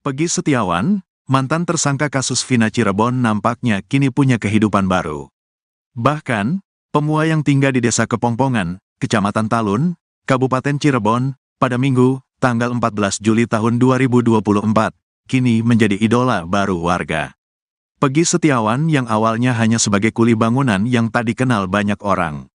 Pegi Setiawan, mantan tersangka kasus Vina Cirebon nampaknya kini punya kehidupan baru. Bahkan, pemua yang tinggal di Desa Kepongpongan, Kecamatan Talun, Kabupaten Cirebon, pada Minggu, tanggal 14 Juli tahun 2024, kini menjadi idola baru warga. Pegi Setiawan yang awalnya hanya sebagai kuli bangunan yang tak dikenal banyak orang.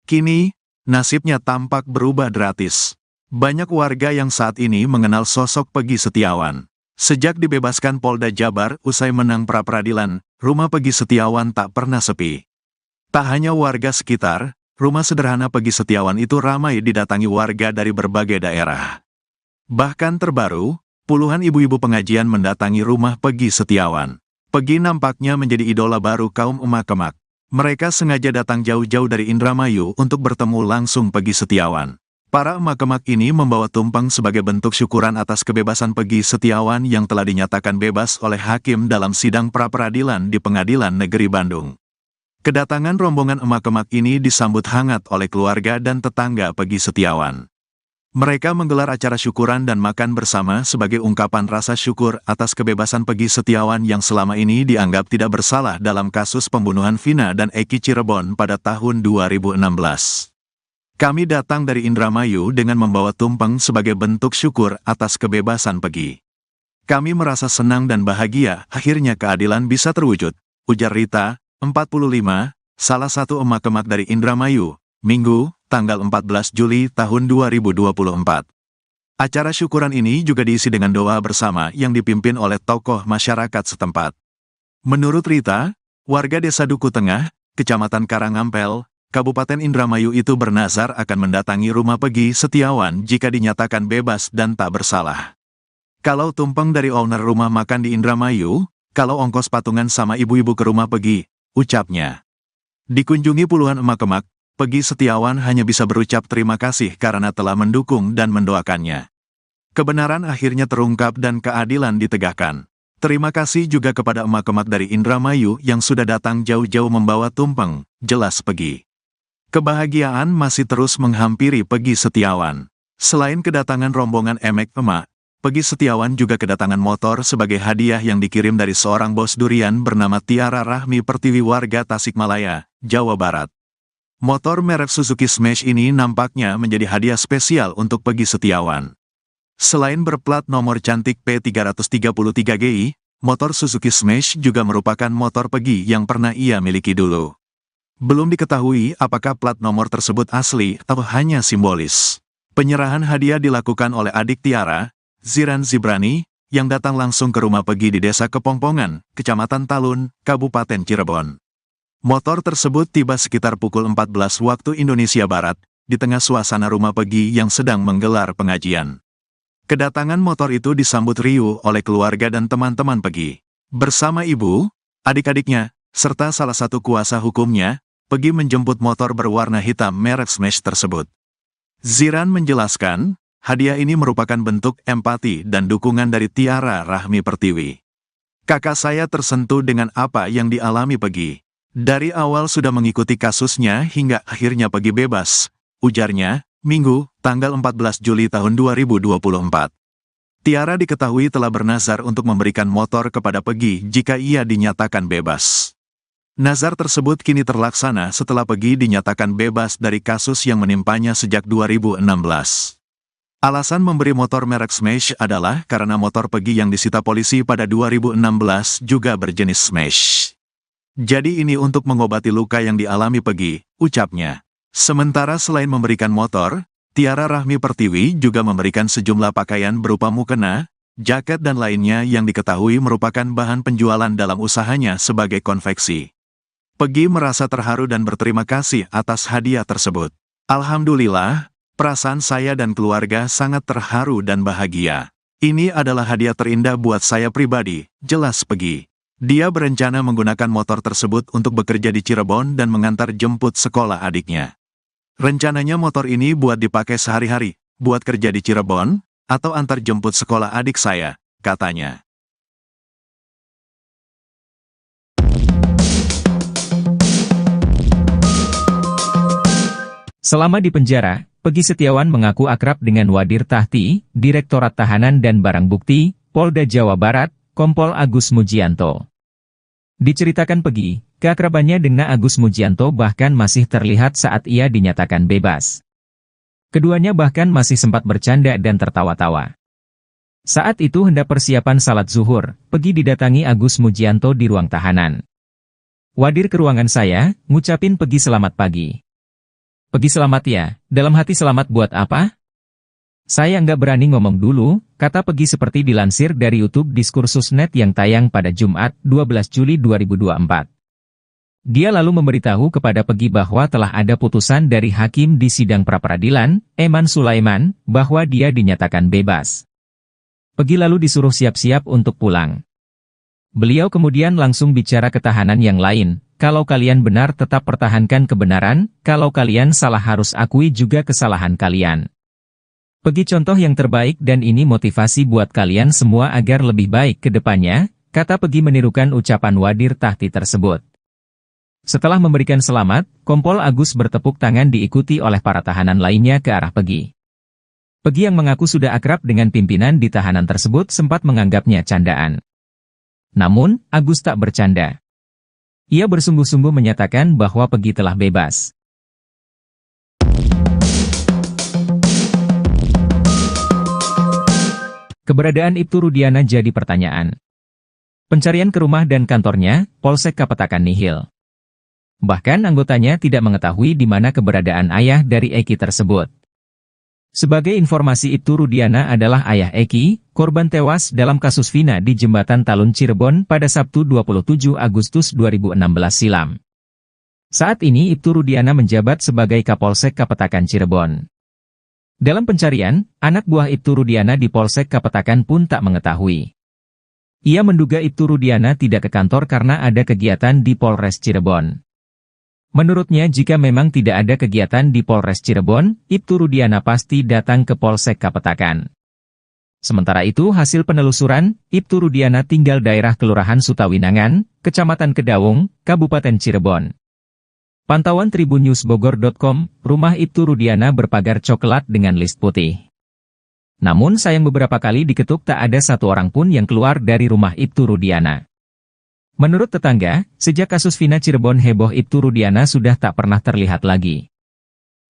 Kini, nasibnya tampak berubah drastis. Banyak warga yang saat ini mengenal sosok Pegi Setiawan. Sejak dibebaskan Polda Jabar usai menang pra-peradilan, rumah Pegi Setiawan tak pernah sepi. Tak hanya warga sekitar, rumah sederhana Pegi Setiawan itu ramai didatangi warga dari berbagai daerah. Bahkan terbaru, puluhan ibu-ibu pengajian mendatangi rumah Pegi Setiawan. Pegi nampaknya menjadi idola baru kaum emak-emak. Mereka sengaja datang jauh-jauh dari Indramayu untuk bertemu langsung Pegi Setiawan. Para emak-emak ini membawa tumpeng sebagai bentuk syukuran atas kebebasan Pegi Setiawan yang telah dinyatakan bebas oleh hakim dalam sidang pra-peradilan di Pengadilan Negeri Bandung. Kedatangan rombongan emak-emak ini disambut hangat oleh keluarga dan tetangga Pegi Setiawan. Mereka menggelar acara syukuran dan makan bersama sebagai ungkapan rasa syukur atas kebebasan Pegi Setiawan yang selama ini dianggap tidak bersalah dalam kasus pembunuhan Vina dan Eki Cirebon pada tahun 2016. Kami datang dari Indramayu dengan membawa tumpeng sebagai bentuk syukur atas kebebasan Pegi. Kami merasa senang dan bahagia akhirnya keadilan bisa terwujud, ujar Rita, 45, salah satu emak-emak dari Indramayu, Minggu, tanggal 14 Juli tahun 2024. Acara syukuran ini juga diisi dengan doa bersama yang dipimpin oleh tokoh masyarakat setempat. Menurut Rita, warga Desa Duku Tengah, Kecamatan Karangampel, Kabupaten Indramayu itu bernazar akan mendatangi rumah Pegi Setiawan jika dinyatakan bebas dan tak bersalah. Kalau tumpeng dari owner rumah makan di Indramayu, kalau ongkos patungan sama ibu-ibu ke rumah Pegi, ucapnya. Dikunjungi puluhan emak-emak, Pegi Setiawan hanya bisa berucap terima kasih karena telah mendukung dan mendoakannya. Kebenaran akhirnya terungkap dan keadilan ditegakkan. Terima kasih juga kepada emak-emak dari Indramayu yang sudah datang jauh-jauh membawa tumpeng, jelas Pegi. Kebahagiaan masih terus menghampiri Pegi Setiawan. Selain kedatangan rombongan emak-emak, Pegi Setiawan juga kedatangan motor sebagai hadiah yang dikirim dari seorang bos durian bernama Tiara Rahmi Pertiwi warga Tasikmalaya, Jawa Barat. Motor merek Suzuki Smash ini nampaknya menjadi hadiah spesial untuk Pegi Setiawan. Selain berplat nomor cantik P333GI, motor Suzuki Smash juga merupakan motor Pegi yang pernah ia miliki dulu. Belum diketahui apakah plat nomor tersebut asli atau hanya simbolis. Penyerahan hadiah dilakukan oleh adik Tiara, Ziran Zibrani, yang datang langsung ke rumah Pegi di Desa Kepongpongan, Kecamatan Talun, Kabupaten Cirebon. Motor tersebut tiba sekitar pukul 14 waktu Indonesia Barat, di tengah suasana rumah Pegi yang sedang menggelar pengajian. Kedatangan motor itu disambut riuh oleh keluarga dan teman-teman Pegi. Bersama ibu, adik-adiknya, serta salah satu kuasa hukumnya, Pegi menjemput motor berwarna hitam merek Smash tersebut. Ziran menjelaskan, hadiah ini merupakan bentuk empati dan dukungan dari Tiara Rahmi Pertiwi. Kakak saya tersentuh dengan apa yang dialami Pegi. Dari awal sudah mengikuti kasusnya hingga akhirnya Pegi bebas, ujarnya, Minggu, tanggal 14 Juli tahun 2024. Tiara diketahui telah bernazar untuk memberikan motor kepada Pegi jika ia dinyatakan bebas. Nazar tersebut kini terlaksana setelah Pegi dinyatakan bebas dari kasus yang menimpanya sejak 2016. Alasan memberi motor merek Smash adalah karena motor Pegi yang disita polisi pada 2016 juga berjenis Smash. Jadi ini untuk mengobati luka yang dialami Pegi, ucapnya. Sementara selain memberikan motor, Tiara Rahmi Pertiwi juga memberikan sejumlah pakaian berupa mukena, jaket dan lainnya yang diketahui merupakan bahan penjualan dalam usahanya sebagai konveksi. Pegi merasa terharu dan berterima kasih atas hadiah tersebut. Alhamdulillah, perasaan saya dan keluarga sangat terharu dan bahagia. Ini adalah hadiah terindah buat saya pribadi, jelas Pegi. Dia berencana menggunakan motor tersebut untuk bekerja di Cirebon dan mengantar jemput sekolah adiknya. Rencananya motor ini buat dipakai sehari-hari, buat kerja di Cirebon, atau antar jemput sekolah adik saya, katanya. Selama di penjara, Pegi Setiawan mengaku akrab dengan Wadir Tahti, Direktorat Tahanan dan Barang Bukti, Polda Jawa Barat, Kompol Agus Mujianto. Diceritakan Pegi, keakrabannya dengan Agus Mujianto bahkan masih terlihat saat ia dinyatakan bebas. Keduanya bahkan masih sempat bercanda dan tertawa-tawa. Saat itu hendak persiapan salat zuhur, Pegi didatangi Agus Mujianto di ruang tahanan. "Wadir ke ruangan saya, ngucapin Pegi selamat pagi." "Pegi selamat ya, dalam hati selamat buat apa?" "Saya nggak berani ngomong dulu," kata Pegi seperti dilansir dari YouTube Diskursus.net yang tayang pada Jumat, 12 Juli 2024. Dia lalu memberitahu kepada Pegi bahwa telah ada putusan dari hakim di sidang pra-peradilan, Eman Sulaiman, bahwa dia dinyatakan bebas. Pegi lalu disuruh siap-siap untuk pulang. Beliau kemudian langsung bicara ke tahanan yang lain, "Kalau kalian benar tetap pertahankan kebenaran, kalau kalian salah harus akui juga kesalahan kalian. Pegi contoh yang terbaik dan ini motivasi buat kalian semua agar lebih baik ke depannya," kata Pegi menirukan ucapan Wadir Tahti tersebut. Setelah memberikan selamat, Kompol Agus bertepuk tangan diikuti oleh para tahanan lainnya ke arah Pegi. Pegi yang mengaku sudah akrab dengan pimpinan di tahanan tersebut sempat menganggapnya candaan. Namun, Agus tak bercanda. Ia bersungguh-sungguh menyatakan bahwa Pegi telah bebas. Keberadaan Ibtu Rudiana jadi pertanyaan. Pencarian ke rumah dan kantornya, Polsek Kapetakan nihil. Bahkan anggotanya tidak mengetahui di mana keberadaan ayah dari Eki tersebut. Sebagai informasi, Ibtu Rudiana adalah ayah Eki, korban tewas dalam kasus Vina di Jembatan Talun Cirebon pada Sabtu 27 Agustus 2016 silam. Saat ini Ibtu Rudiana menjabat sebagai Kapolsek Kapetakan Cirebon. Dalam pencarian, anak buah Ibtu Rudiana di Polsek Kapetakan pun tak mengetahui. Ia menduga Ibtu Rudiana tidak ke kantor karena ada kegiatan di Polres Cirebon. Menurutnya jika memang tidak ada kegiatan di Polres Cirebon, Ibtu Rudiana pasti datang ke Polsek Kapetakan. Sementara itu hasil penelusuran, Ibtu Rudiana tinggal daerah Kelurahan Sutawinangan, Kecamatan Kedaung, Kabupaten Cirebon. Pantauan tribunNewsBogor.com, rumah Ibtu Rudiana berpagar coklat dengan list putih. Namun sayang beberapa kali diketuk tak ada satu orang pun yang keluar dari rumah Ibtu Rudiana. Menurut tetangga, sejak kasus Vina Cirebon heboh Ibtu Rudiana sudah tak pernah terlihat lagi.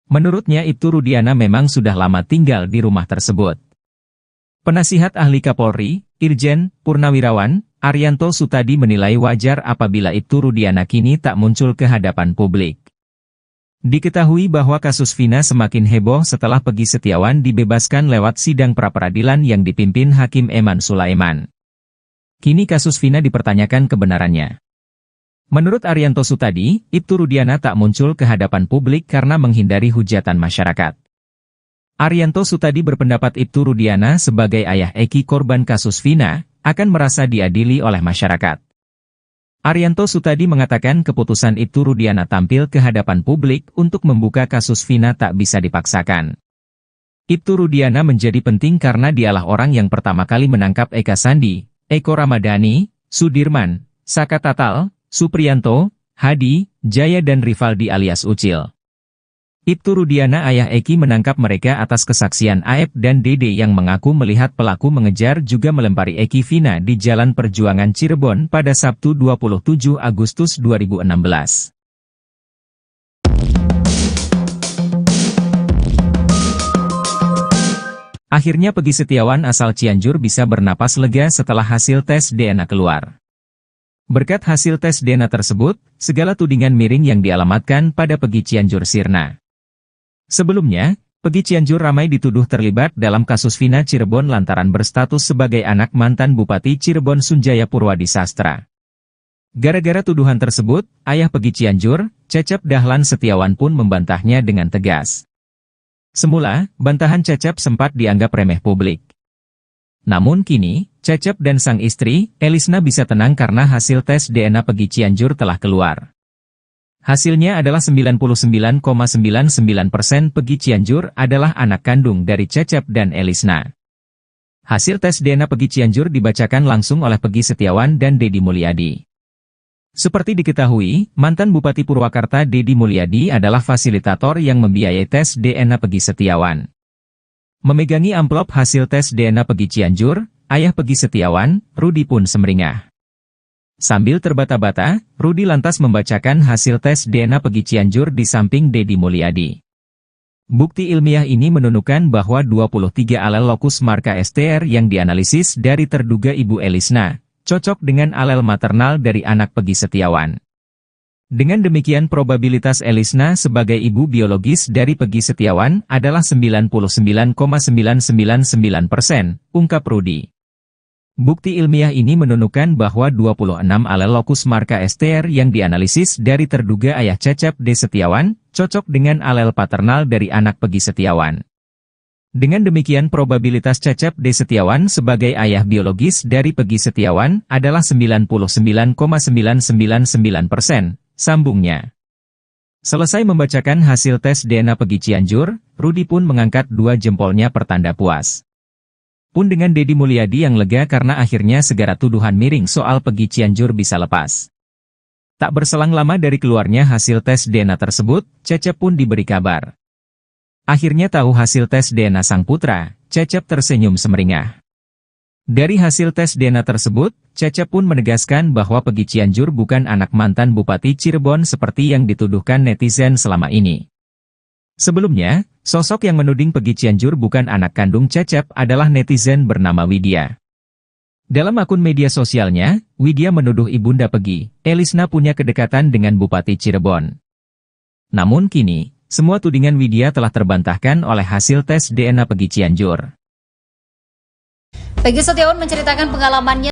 Menurutnya Ibtu Rudiana memang sudah lama tinggal di rumah tersebut. Penasihat Ahli Kapolri, Irjen Purnawirawan Arianto Sutadi menilai wajar apabila Ibtu Rudiana kini tak muncul ke hadapan publik. Diketahui bahwa kasus Vina semakin heboh setelah Pegi Setiawan dibebaskan lewat sidang pra-peradilan yang dipimpin Hakim Eman Sulaiman. Kini kasus Vina dipertanyakan kebenarannya. Menurut Arianto Sutadi, Ibtu Rudiana tak muncul ke hadapan publik karena menghindari hujatan masyarakat. Arianto Sutadi berpendapat Ibtu Rudiana sebagai ayah Eki korban kasus Vina, akan merasa diadili oleh masyarakat. Arianto Sutadi mengatakan keputusan Ibtu Rudiana tampil ke hadapan publik untuk membuka kasus Vina tak bisa dipaksakan. Ibtu Rudiana menjadi penting karena dialah orang yang pertama kali menangkap Eka Sandi, Eko Ramadhani, Sudirman, Saka Tatal, Supriyanto, Hadi, Jaya dan Rivaldi alias Ucil. Ibtu Rudiana ayah Eki menangkap mereka atas kesaksian Aep dan Dede yang mengaku melihat pelaku mengejar juga melempari Eki Vina di Jalan Perjuangan Cirebon pada Sabtu 27 Agustus 2016. Akhirnya Pegi Setiawan asal Cianjur bisa bernapas lega setelah hasil tes DNA keluar. Berkat hasil tes DNA tersebut, segala tudingan miring yang dialamatkan pada Pegi Cianjur sirna. Sebelumnya, Pegi Cianjur ramai dituduh terlibat dalam kasus Vina Cirebon lantaran berstatus sebagai anak mantan Bupati Cirebon Sunjaya Purwadi Sastra. Gara-gara tuduhan tersebut, ayah Pegi Cianjur, Cecep Dahlan Setiawan pun membantahnya dengan tegas. Semula, bantahan Cecep sempat dianggap remeh publik. Namun kini, Cecep dan sang istri, Elisna bisa tenang karena hasil tes DNA Pegi Cianjur telah keluar. Hasilnya adalah 99,99% Pegi Cianjur adalah anak kandung dari Cecep dan Elisna. Hasil tes DNA Pegi Cianjur dibacakan langsung oleh Pegi Setiawan dan Deddy Mulyadi. Seperti diketahui, mantan Bupati Purwakarta Deddy Mulyadi adalah fasilitator yang membiayai tes DNA Pegi Setiawan. Memegangi amplop hasil tes DNA Pegi Cianjur, ayah Peggy Setiawan, Rudi pun semeringah. Sambil terbata-bata, Rudi lantas membacakan hasil tes DNA Peggy Cianjur di samping Deddy Mulyadi. Bukti ilmiah ini menunjukkan bahwa 23 alel lokus marka STR yang dianalisis dari terduga Ibu Elisna, cocok dengan alel maternal dari anak Peggy Setiawan. Dengan demikian probabilitas Elisna sebagai ibu biologis dari Peggy Setiawan adalah 99,999%, ungkap Rudi. Bukti ilmiah ini menunjukkan bahwa 26 alel lokus marka STR yang dianalisis dari terduga ayah Cecep D. Setiawan, cocok dengan alel paternal dari anak Peggy Setiawan. Dengan demikian probabilitas Cecep D. Setiawan sebagai ayah biologis dari Peggy Setiawan adalah 99,999%, sambungnya. Selesai membacakan hasil tes DNA Peggy Cianjur, Rudi pun mengangkat 2 jempolnya pertanda puas. Pun dengan Deddy Mulyadi yang lega karena akhirnya segala tuduhan miring soal Peggy Cianjur bisa lepas. Tak berselang lama dari keluarnya hasil tes DNA tersebut, Cecep pun diberi kabar. Akhirnya tahu hasil tes DNA sang putra, Cecep tersenyum semeringah. Dari hasil tes DNA tersebut, Cecep pun menegaskan bahwa Peggy Cianjur bukan anak mantan Bupati Cirebon seperti yang dituduhkan netizen selama ini. Sebelumnya, sosok yang menuding Peggy Cianjur bukan anak kandung Cecep adalah netizen bernama Widya. Dalam akun media sosialnya, Widya menuduh ibunda Peggy, Elisna punya kedekatan dengan Bupati Cirebon. Namun kini, semua tudingan Widya telah terbantahkan oleh hasil tes DNA Peggy Cianjur. Peggy Setiawan menceritakan pengalamannya